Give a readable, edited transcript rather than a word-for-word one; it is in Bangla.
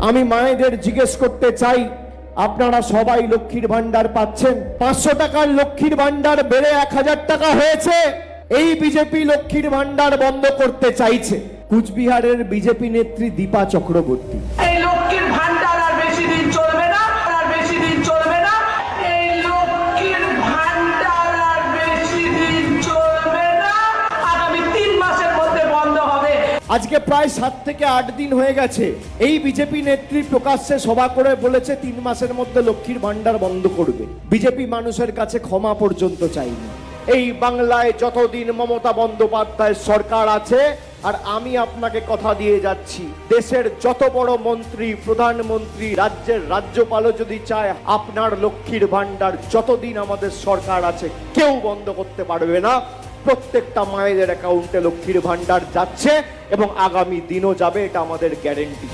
আমি মায়েদের জিজ্ঞেস করতে চাই, আপনারা সবাই লক্ষ্মীর ভান্ডার পাচ্ছেন? 500 টাকার লক্ষ্মীর ভান্ডার বেড়ে 1000 টাকা হয়েছে। এই বিজেপি লক্ষ্মীর ভান্ডার বন্ধ করতে চাইছে। কুচবিহারের বিজেপি নেত্রী দীপা চক্রবর্তী, এই লক্ষ্মীর ভান্ডার আর বেশি দিন চলবে না, আর বেশি দিন চলবে না। এই লক্ষ্মীর ভান্ডার আর বেশি দিন চলবে না, আগামী 3 মাসের মধ্যে বন্ধ হবে। আজকে প্রায় 7 থেকে 8 দিন হয়ে গেছে এই বিজেপি নেত্রী প্রকাশ্যে সভা করে বলেছে 3 মাসের মধ্যে লক্ষ্মীর ভান্ডার বন্ধ করবে। বিজেপি মানুষের কাছে ক্ষমা পর্যন্ত চাইনি। এই বাংলায় যতদিন মমতা বন্দ্যোপাধ্যায়ের সরকার আছে, আর আমি আপনাকে কথা দিয়ে যাচ্ছি, দেশের যত বড় মন্ত্রী, প্রধানমন্ত্রী, রাজ্যের রাজ্যপালও যদি চায়, আপনার লক্ষ্মীর ভান্ডার যতদিন আমাদের সরকার আছে কেউ বন্ধ করতে পারবে না। প্রত্যেকটা মায়েদের অ্যাকাউন্টে লক্ষ্মীর ভান্ডার যাচ্ছে এবং আগামী দিনও যাবে, এটা আমাদের গ্যারেন্টি।